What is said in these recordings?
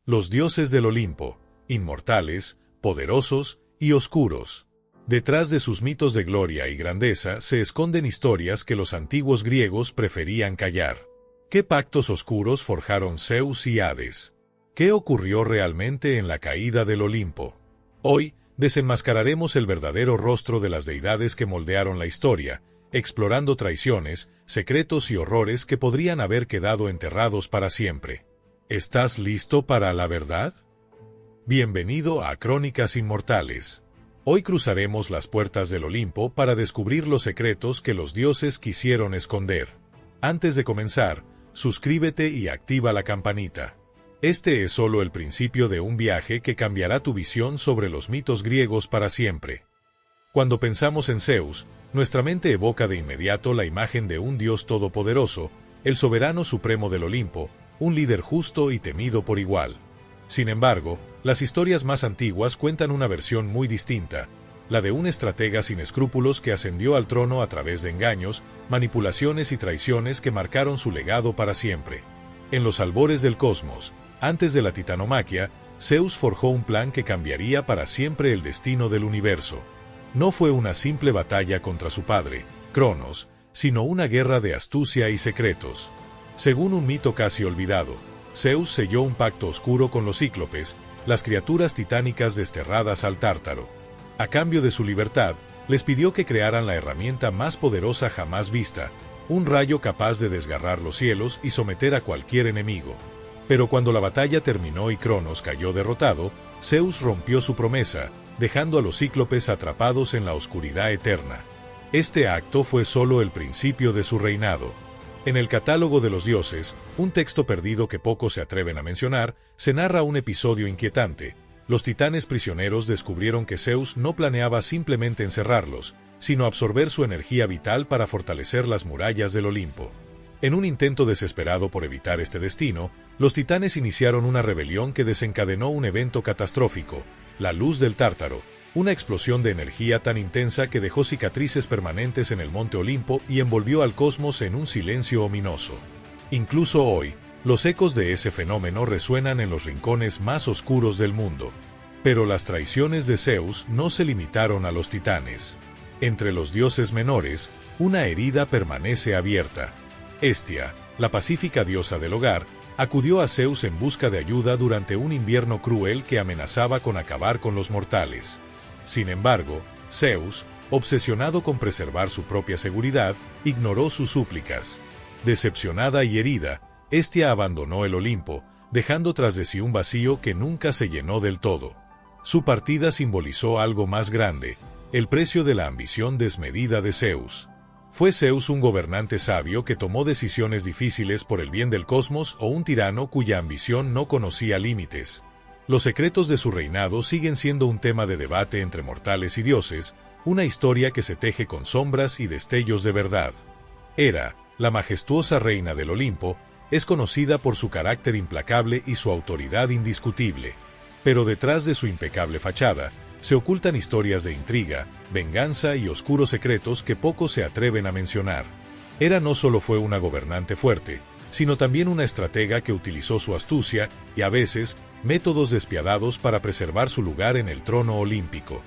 Los dioses del Olimpo, inmortales, poderosos y oscuros. Detrás de sus mitos de gloria y grandeza se esconden historias que los antiguos griegos preferían callar. ¿Qué pactos oscuros forjaron Zeus y Hades? ¿Qué ocurrió realmente en la caída del Olimpo? Hoy, desenmascararemos el verdadero rostro de las deidades que moldearon la historia, explorando traiciones, secretos y horrores que podrían haber quedado enterrados para siempre. ¿Estás listo para la verdad? Bienvenido a Crónicas Inmortales. Hoy cruzaremos las puertas del Olimpo para descubrir los secretos que los dioses quisieron esconder. Antes de comenzar, suscríbete y activa la campanita. Este es solo el principio de un viaje que cambiará tu visión sobre los mitos griegos para siempre. Cuando pensamos en Zeus, nuestra mente evoca de inmediato la imagen de un dios todopoderoso, el soberano supremo del Olimpo, un líder justo y temido por igual. Sin embargo, las historias más antiguas cuentan una versión muy distinta, la de un estratega sin escrúpulos que ascendió al trono a través de engaños, manipulaciones y traiciones que marcaron su legado para siempre. En los albores del cosmos, antes de la titanomaquia, Zeus forjó un plan que cambiaría para siempre el destino del universo. No fue una simple batalla contra su padre, Cronos, sino una guerra de astucia y secretos. Según un mito casi olvidado, Zeus selló un pacto oscuro con los cíclopes, las criaturas titánicas desterradas al Tártaro. A cambio de su libertad, les pidió que crearan la herramienta más poderosa jamás vista, un rayo capaz de desgarrar los cielos y someter a cualquier enemigo. Pero cuando la batalla terminó y Cronos cayó derrotado, Zeus rompió su promesa, dejando a los cíclopes atrapados en la oscuridad eterna. Este acto fue solo el principio de su reinado. En el Catálogo de los Dioses, un texto perdido que pocos se atreven a mencionar, se narra un episodio inquietante. Los titanes prisioneros descubrieron que Zeus no planeaba simplemente encerrarlos, sino absorber su energía vital para fortalecer las murallas del Olimpo. En un intento desesperado por evitar este destino, los titanes iniciaron una rebelión que desencadenó un evento catastrófico, la luz del Tártaro, una explosión de energía tan intensa que dejó cicatrices permanentes en el monte Olimpo y envolvió al cosmos en un silencio ominoso. Incluso hoy, los ecos de ese fenómeno resuenan en los rincones más oscuros del mundo. Pero las traiciones de Zeus no se limitaron a los titanes. Entre los dioses menores, una herida permanece abierta. Hestia, la pacífica diosa del hogar, acudió a Zeus en busca de ayuda durante un invierno cruel que amenazaba con acabar con los mortales. Sin embargo, Zeus, obsesionado con preservar su propia seguridad, ignoró sus súplicas. Decepcionada y herida, Hestia abandonó el Olimpo, dejando tras de sí un vacío que nunca se llenó del todo. Su partida simbolizó algo más grande, el precio de la ambición desmedida de Zeus. ¿Fue Zeus un gobernante sabio que tomó decisiones difíciles por el bien del cosmos o un tirano cuya ambición no conocía límites? Los secretos de su reinado siguen siendo un tema de debate entre mortales y dioses, una historia que se teje con sombras y destellos de verdad. Hera, la majestuosa reina del Olimpo, es conocida por su carácter implacable y su autoridad indiscutible. Pero detrás de su impecable fachada, se ocultan historias de intriga, venganza y oscuros secretos que pocos se atreven a mencionar. Hera no solo fue una gobernante fuerte, sino también una estratega que utilizó su astucia y, a veces, métodos despiadados para preservar su lugar en el trono olímpico.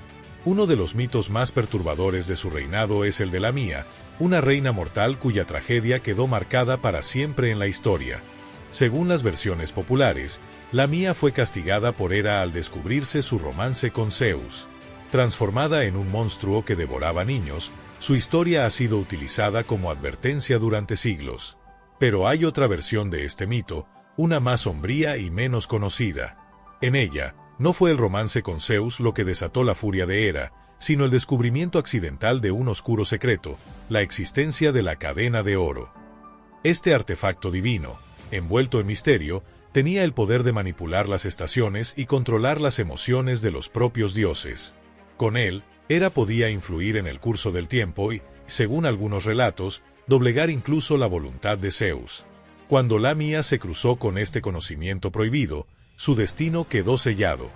Uno de los mitos más perturbadores de su reinado es el de Lamía, una reina mortal cuya tragedia quedó marcada para siempre en la historia. Según las versiones populares, Lamía fue castigada por Hera al descubrirse su romance con Zeus. Transformada en un monstruo que devoraba niños, su historia ha sido utilizada como advertencia durante siglos. Pero hay otra versión de este mito, una más sombría y menos conocida. En ella, no fue el romance con Zeus lo que desató la furia de Hera, sino el descubrimiento accidental de un oscuro secreto, la existencia de la cadena de oro. Este artefacto divino, envuelto en misterio, tenía el poder de manipular las estaciones y controlar las emociones de los propios dioses. Con él, Hera podía influir en el curso del tiempo y, según algunos relatos, doblegar incluso la voluntad de Zeus. Cuando Lamía se cruzó con este conocimiento prohibido, su destino quedó sellado.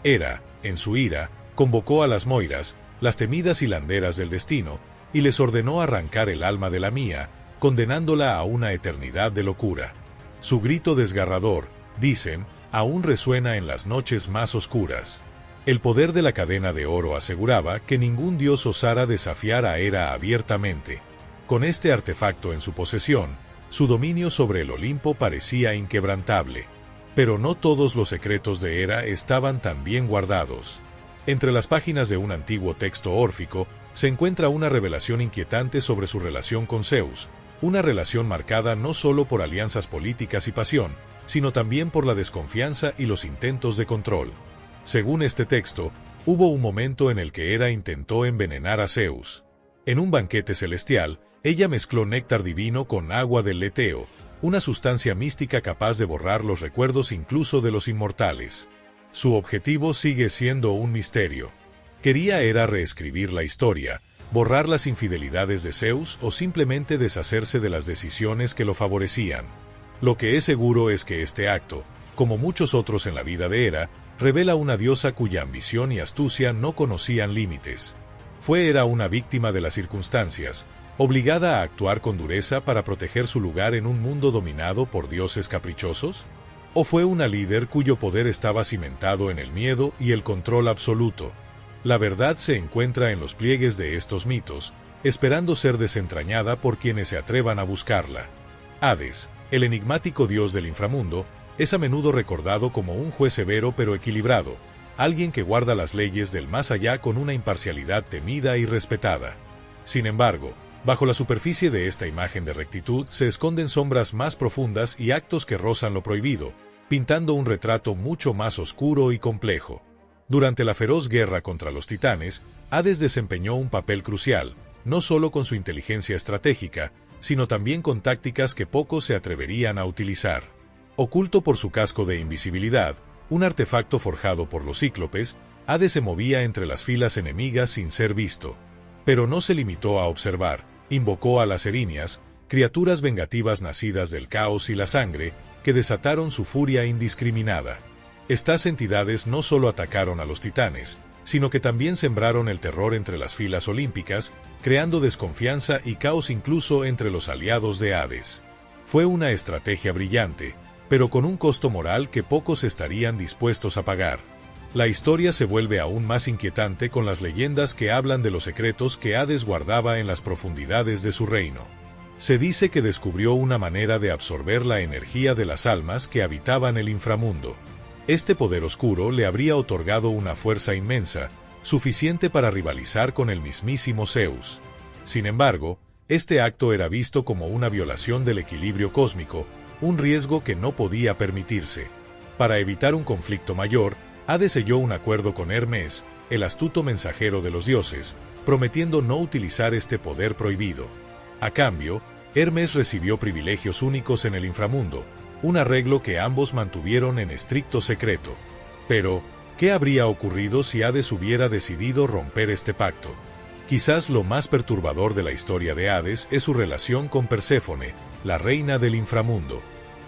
Hera, en su ira, convocó a las Moiras, las temidas hilanderas del destino, y les ordenó arrancar el alma de Lamía, condenándola a una eternidad de locura. Su grito desgarrador, dicen, aún resuena en las noches más oscuras. El poder de la cadena de oro aseguraba que ningún dios osara desafiar a Hera abiertamente. Con este artefacto en su posesión, su dominio sobre el Olimpo parecía inquebrantable. Pero no todos los secretos de Hera estaban tan bien guardados. Entre las páginas de un antiguo texto órfico, se encuentra una revelación inquietante sobre su relación con Zeus, una relación marcada no solo por alianzas políticas y pasión, sino también por la desconfianza y los intentos de control. Según este texto, hubo un momento en el que Hera intentó envenenar a Zeus. En un banquete celestial, ella mezcló néctar divino con agua del Leteo, una sustancia mística capaz de borrar los recuerdos incluso de los inmortales. Su objetivo sigue siendo un misterio. ¿Quería Hera reescribir la historia, borrar las infidelidades de Zeus o simplemente deshacerse de las decisiones que lo favorecían? Lo que es seguro es que este acto, como muchos otros en la vida de Hera, revela una diosa cuya ambición y astucia no conocían límites. ¿Fue Hera una víctima de las circunstancias, obligada a actuar con dureza para proteger su lugar en un mundo dominado por dioses caprichosos? ¿O fue una líder cuyo poder estaba cimentado en el miedo y el control absoluto? La verdad se encuentra en los pliegues de estos mitos, esperando ser desentrañada por quienes se atrevan a buscarla. Hades, el enigmático dios del inframundo, es a menudo recordado como un juez severo pero equilibrado, alguien que guarda las leyes del más allá con una imparcialidad temida y respetada. Sin embargo, bajo la superficie de esta imagen de rectitud se esconden sombras más profundas y actos que rozan lo prohibido, pintando un retrato mucho más oscuro y complejo. Durante la feroz guerra contra los titanes, Hades desempeñó un papel crucial, no solo con su inteligencia estratégica, sino también con tácticas que pocos se atreverían a utilizar. Oculto por su casco de invisibilidad, un artefacto forjado por los cíclopes, Hades se movía entre las filas enemigas sin ser visto. Pero no se limitó a observar. Invocó a las Erinias, criaturas vengativas nacidas del caos y la sangre, que desataron su furia indiscriminada. Estas entidades no solo atacaron a los titanes, sino que también sembraron el terror entre las filas olímpicas, creando desconfianza y caos incluso entre los aliados de Hades. Fue una estrategia brillante, pero con un costo moral que pocos estarían dispuestos a pagar. La historia se vuelve aún más inquietante con las leyendas que hablan de los secretos que Hades guardaba en las profundidades de su reino. Se dice que descubrió una manera de absorber la energía de las almas que habitaban el inframundo. Este poder oscuro le habría otorgado una fuerza inmensa, suficiente para rivalizar con el mismísimo Zeus. Sin embargo, este acto era visto como una violación del equilibrio cósmico, un riesgo que no podía permitirse. Para evitar un conflicto mayor, Hades selló un acuerdo con Hermes, el astuto mensajero de los dioses, prometiendo no utilizar este poder prohibido. A cambio, Hermes recibió privilegios únicos en el inframundo, un arreglo que ambos mantuvieron en estricto secreto. Pero, ¿qué habría ocurrido si Hades hubiera decidido romper este pacto? Quizás lo más perturbador de la historia de Hades es su relación con Perséfone, la reina del inframundo.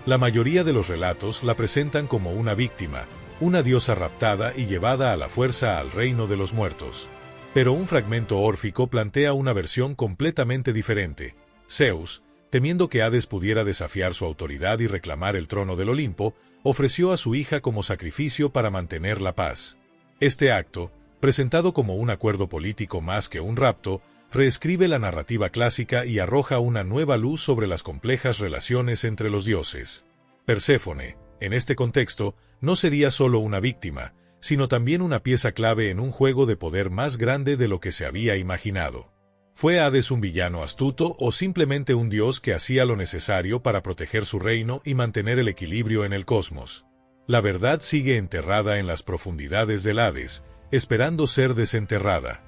La mayoría de los relatos la presentan como una víctima, una diosa raptada y llevada a la fuerza al reino de los muertos. Pero un fragmento órfico plantea una versión completamente diferente. Zeus, temiendo que Hades pudiera desafiar su autoridad y reclamar el trono del Olimpo, ofreció a su hija como sacrificio para mantener la paz. Este acto, presentado como un acuerdo político más que un rapto, reescribe la narrativa clásica y arroja una nueva luz sobre las complejas relaciones entre los dioses. Perséfone, en este contexto, no sería solo una víctima, sino también una pieza clave en un juego de poder más grande de lo que se había imaginado. ¿Fue Hades un villano astuto o simplemente un dios que hacía lo necesario para proteger su reino y mantener el equilibrio en el cosmos? La verdad sigue enterrada en las profundidades del Hades, esperando ser desenterrada.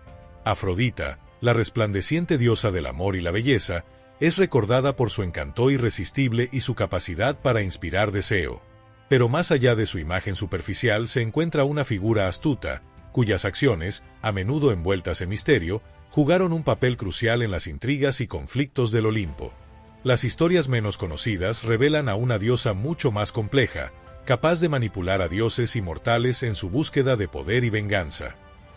Afrodita, la resplandeciente diosa del amor y la belleza, es recordada por su encanto irresistible y su capacidad para inspirar deseo. Pero más allá de su imagen superficial se encuentra una figura astuta, cuyas acciones, a menudo envueltas en misterio, jugaron un papel crucial en las intrigas y conflictos del Olimpo. Las historias menos conocidas revelan a una diosa mucho más compleja, capaz de manipular a dioses y mortales en su búsqueda de poder y venganza.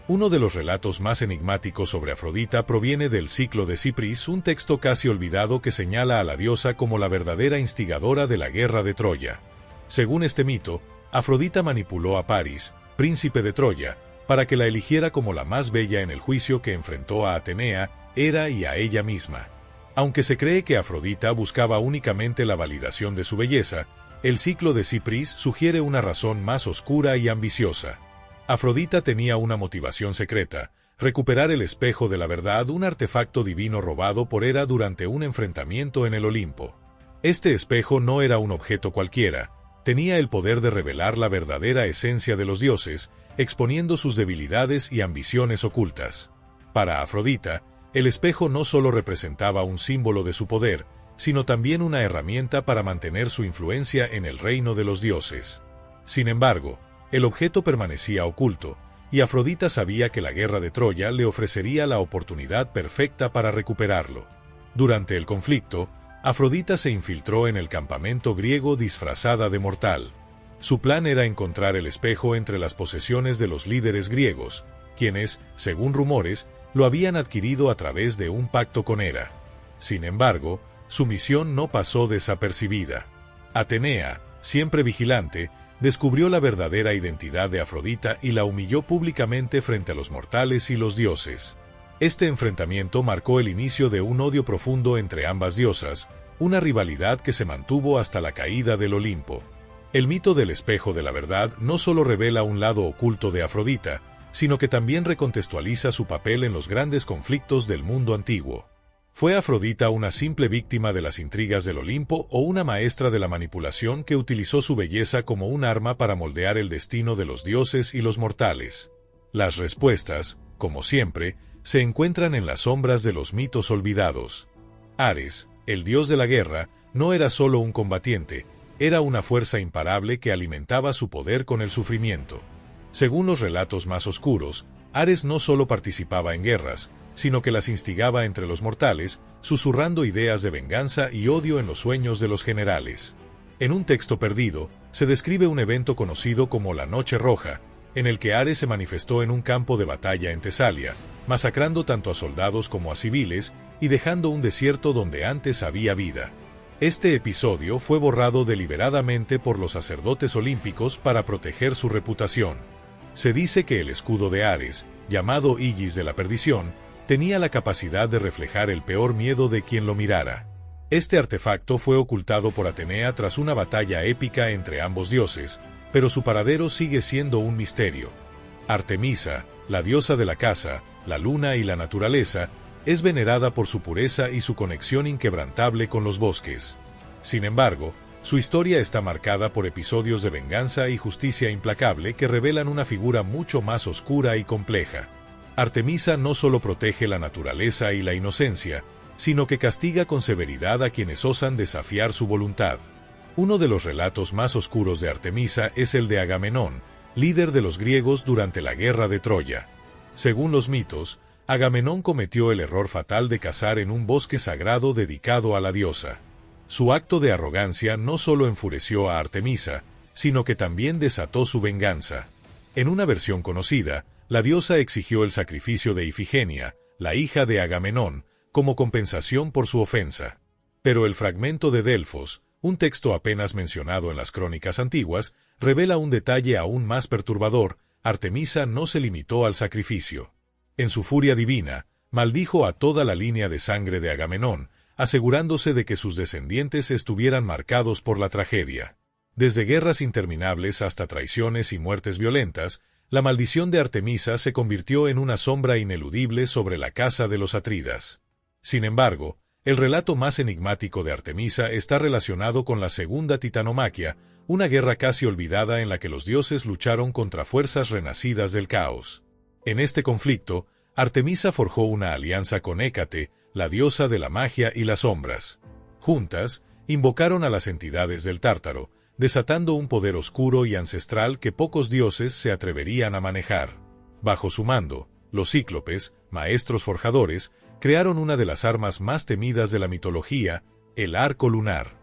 Uno de los relatos más enigmáticos sobre Afrodita proviene del Ciclo de Cipris, un texto casi olvidado que señala a la diosa como la verdadera instigadora de la guerra de Troya. Según este mito, Afrodita manipuló a Paris, príncipe de Troya, para que la eligiera como la más bella en el juicio que enfrentó a Atenea, Hera y a ella misma. Aunque se cree que Afrodita buscaba únicamente la validación de su belleza, el ciclo de Cipris sugiere una razón más oscura y ambiciosa. Afrodita tenía una motivación secreta: recuperar el espejo de la verdad, un artefacto divino robado por Hera durante un enfrentamiento en el Olimpo. Este espejo no era un objeto cualquiera, tenía el poder de revelar la verdadera esencia de los dioses, exponiendo sus debilidades y ambiciones ocultas. Para Afrodita, el espejo no solo representaba un símbolo de su poder, sino también una herramienta para mantener su influencia en el reino de los dioses. Sin embargo, el objeto permanecía oculto, y Afrodita sabía que la guerra de Troya le ofrecería la oportunidad perfecta para recuperarlo. Durante el conflicto, Afrodita se infiltró en el campamento griego disfrazada de mortal. Su plan era encontrar el espejo entre las posesiones de los líderes griegos, quienes, según rumores, lo habían adquirido a través de un pacto con Hera. Sin embargo, su misión no pasó desapercibida. Atenea, siempre vigilante, descubrió la verdadera identidad de Afrodita y la humilló públicamente frente a los mortales y los dioses. Este enfrentamiento marcó el inicio de un odio profundo entre ambas diosas, una rivalidad que se mantuvo hasta la caída del Olimpo. El mito del espejo de la verdad no solo revela un lado oculto de Afrodita, sino que también recontextualiza su papel en los grandes conflictos del mundo antiguo. ¿Fue Afrodita una simple víctima de las intrigas del Olimpo o una maestra de la manipulación que utilizó su belleza como un arma para moldear el destino de los dioses y los mortales? Las respuestas, como siempre, se encuentran en las sombras de los mitos olvidados. Ares, el dios de la guerra, no era solo un combatiente, era una fuerza imparable que alimentaba su poder con el sufrimiento. Según los relatos más oscuros, Ares no solo participaba en guerras, sino que las instigaba entre los mortales, susurrando ideas de venganza y odio en los sueños de los generales. En un texto perdido, se describe un evento conocido como la Noche Roja, en el que Ares se manifestó en un campo de batalla en Tesalia, masacrando tanto a soldados como a civiles y dejando un desierto donde antes había vida. Este episodio fue borrado deliberadamente por los sacerdotes olímpicos para proteger su reputación. Se dice que el escudo de Ares, llamado Igis de la Perdición, tenía la capacidad de reflejar el peor miedo de quien lo mirara. Este artefacto fue ocultado por Atenea tras una batalla épica entre ambos dioses, pero su paradero sigue siendo un misterio. Artemisa, la diosa de la caza, la luna y la naturaleza, es venerada por su pureza y su conexión inquebrantable con los bosques. Sin embargo, su historia está marcada por episodios de venganza y justicia implacable que revelan una figura mucho más oscura y compleja. Artemisa no solo protege la naturaleza y la inocencia, sino que castiga con severidad a quienes osan desafiar su voluntad. Uno de los relatos más oscuros de Artemisa es el de Agamenón, líder de los griegos durante la guerra de Troya. Según los mitos, Agamenón cometió el error fatal de cazar en un bosque sagrado dedicado a la diosa. Su acto de arrogancia no solo enfureció a Artemisa, sino que también desató su venganza. En una versión conocida, la diosa exigió el sacrificio de Ifigenia, la hija de Agamenón, como compensación por su ofensa. Pero el fragmento de Delfos, un texto apenas mencionado en las crónicas antiguas, revela un detalle aún más perturbador: Artemisa no se limitó al sacrificio. En su furia divina, maldijo a toda la línea de sangre de Agamenón, asegurándose de que sus descendientes estuvieran marcados por la tragedia. Desde guerras interminables hasta traiciones y muertes violentas, la maldición de Artemisa se convirtió en una sombra ineludible sobre la casa de los Atridas. Sin embargo, el relato más enigmático de Artemisa está relacionado con la Segunda Titanomaquia, una guerra casi olvidada en la que los dioses lucharon contra fuerzas renacidas del caos. En este conflicto, Artemisa forjó una alianza con Hécate, la diosa de la magia y las sombras. Juntas, invocaron a las entidades del Tártaro, desatando un poder oscuro y ancestral que pocos dioses se atreverían a manejar. Bajo su mando, los cíclopes, maestros forjadores, crearon una de las armas más temidas de la mitología, el arco lunar.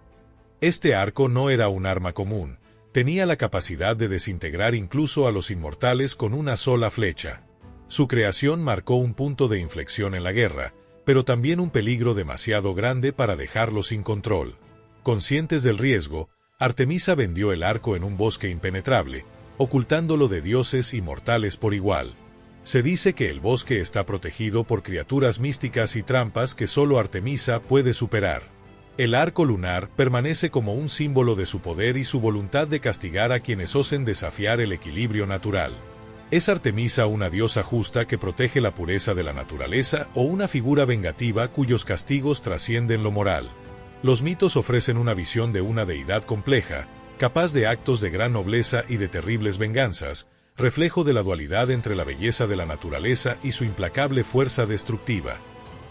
Este arco no era un arma común, tenía la capacidad de desintegrar incluso a los inmortales con una sola flecha. Su creación marcó un punto de inflexión en la guerra, pero también un peligro demasiado grande para dejarlo sin control. Conscientes del riesgo, Artemisa vendió el arco en un bosque impenetrable, ocultándolo de dioses y mortales por igual. Se dice que el bosque está protegido por criaturas místicas y trampas que solo Artemisa puede superar. El arco lunar permanece como un símbolo de su poder y su voluntad de castigar a quienes osen desafiar el equilibrio natural. ¿Es Artemisa una diosa justa que protege la pureza de la naturaleza o una figura vengativa cuyos castigos trascienden lo moral? Los mitos ofrecen una visión de una deidad compleja, capaz de actos de gran nobleza y de terribles venganzas, reflejo de la dualidad entre la belleza de la naturaleza y su implacable fuerza destructiva.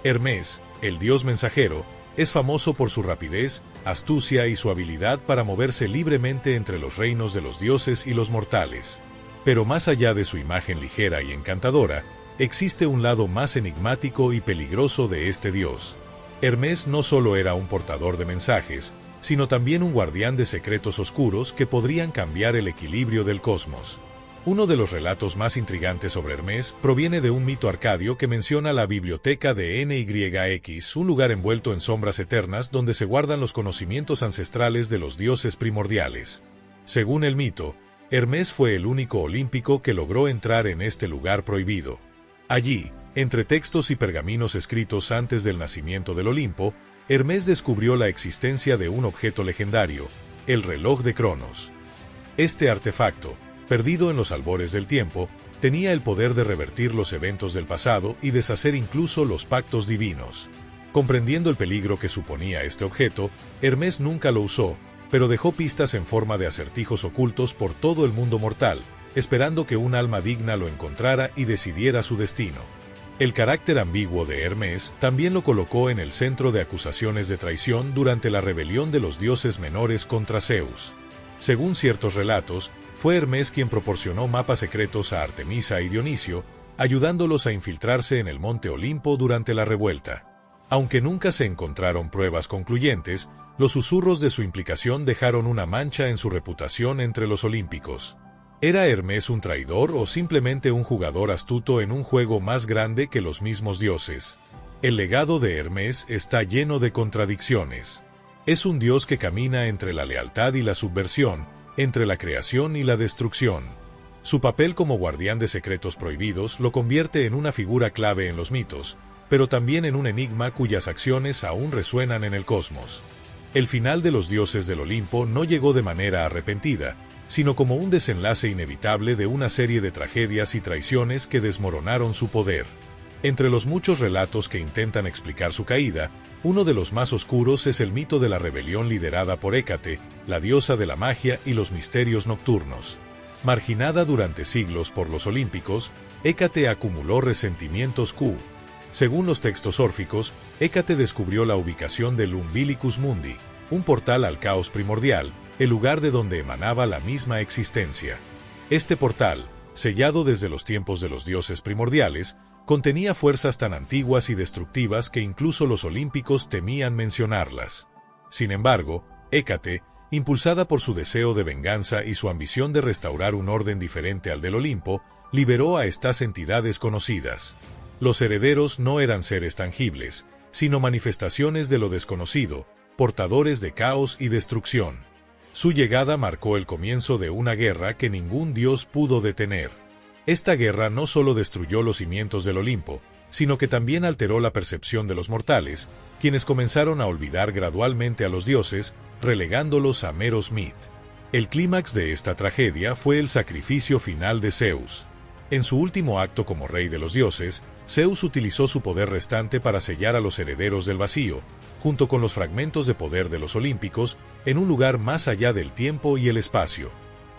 Hermes, el dios mensajero, es famoso por su rapidez, astucia y su habilidad para moverse libremente entre los reinos de los dioses y los mortales. Pero más allá de su imagen ligera y encantadora, existe un lado más enigmático y peligroso de este dios. Hermes no solo era un portador de mensajes, sino también un guardián de secretos oscuros que podrían cambiar el equilibrio del cosmos. Uno de los relatos más intrigantes sobre Hermes proviene de un mito arcadio que menciona la biblioteca de Nyx, un lugar envuelto en sombras eternas donde se guardan los conocimientos ancestrales de los dioses primordiales. Según el mito, Hermes fue el único olímpico que logró entrar en este lugar prohibido. Allí, entre textos y pergaminos escritos antes del nacimiento del Olimpo, Hermes descubrió la existencia de un objeto legendario, el reloj de Cronos. Este artefacto, perdido en los albores del tiempo, tenía el poder de revertir los eventos del pasado y deshacer incluso los pactos divinos. Comprendiendo el peligro que suponía este objeto, Hermes nunca lo usó, pero dejó pistas en forma de acertijos ocultos por todo el mundo mortal, esperando que un alma digna lo encontrara y decidiera su destino. El carácter ambiguo de Hermes también lo colocó en el centro de acusaciones de traición durante la rebelión de los dioses menores contra Zeus. Según ciertos relatos, fue Hermes quien proporcionó mapas secretos a Artemisa y Dionisio, ayudándolos a infiltrarse en el monte Olimpo durante la revuelta. Aunque nunca se encontraron pruebas concluyentes, los susurros de su implicación dejaron una mancha en su reputación entre los olímpicos. ¿Era Hermes un traidor o simplemente un jugador astuto en un juego más grande que los mismos dioses? El legado de Hermes está lleno de contradicciones. Es un dios que camina entre la lealtad y la subversión, entre la creación y la destrucción. Su papel como guardián de secretos prohibidos lo convierte en una figura clave en los mitos, pero también en un enigma cuyas acciones aún resuenan en el cosmos. El final de los dioses del Olimpo no llegó de manera arrepentida, sino como un desenlace inevitable de una serie de tragedias y traiciones que desmoronaron su poder. Entre los muchos relatos que intentan explicar su caída, uno de los más oscuros es el mito de la rebelión liderada por Hécate, la diosa de la magia y los misterios nocturnos. Marginada durante siglos por los olímpicos, Hécate acumuló resentimientos Según los textos órficos, Hécate descubrió la ubicación del Umbilicus Mundi, un portal al caos primordial, el lugar de donde emanaba la misma existencia. Este portal, sellado desde los tiempos de los dioses primordiales, contenía fuerzas tan antiguas y destructivas que incluso los olímpicos temían mencionarlas. Sin embargo, Hécate, impulsada por su deseo de venganza y su ambición de restaurar un orden diferente al del Olimpo, liberó a estas entidades conocidas. Los herederos no eran seres tangibles, sino manifestaciones de lo desconocido, portadores de caos y destrucción. Su llegada marcó el comienzo de una guerra que ningún dios pudo detener. Esta guerra no solo destruyó los cimientos del Olimpo, sino que también alteró la percepción de los mortales, quienes comenzaron a olvidar gradualmente a los dioses, relegándolos a meros mitos. El clímax de esta tragedia fue el sacrificio final de Zeus. En su último acto como rey de los dioses, Zeus utilizó su poder restante para sellar a los herederos del vacío, junto con los fragmentos de poder de los olímpicos, en un lugar más allá del tiempo y el espacio.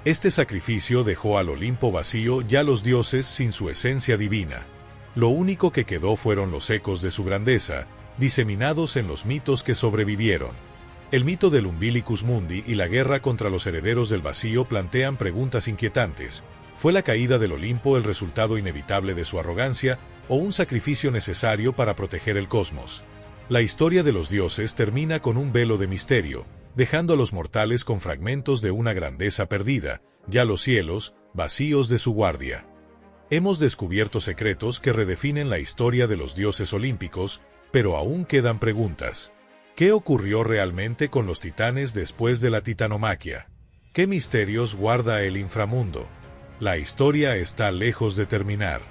Este sacrificio dejó al Olimpo vacío y a los dioses sin su esencia divina. Lo único que quedó fueron los ecos de su grandeza, diseminados en los mitos que sobrevivieron. El mito del Umbilicus Mundi y la guerra contra los herederos del vacío plantean preguntas inquietantes. ¿Fue la caída del Olimpo el resultado inevitable de su arrogancia o un sacrificio necesario para proteger el cosmos? La historia de los dioses termina con un velo de misterio, dejando a los mortales con fragmentos de una grandeza perdida, ya los cielos, vacíos de su guardia. Hemos descubierto secretos que redefinen la historia de los dioses olímpicos, pero aún quedan preguntas. ¿Qué ocurrió realmente con los titanes después de la titanomaquia? ¿Qué misterios guarda el inframundo? La historia está lejos de terminar.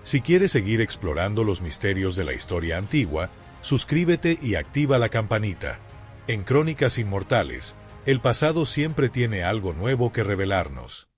Si quieres seguir explorando los misterios de la historia antigua, suscríbete y activa la campanita. En Crónicas Inmortales, el pasado siempre tiene algo nuevo que revelarnos.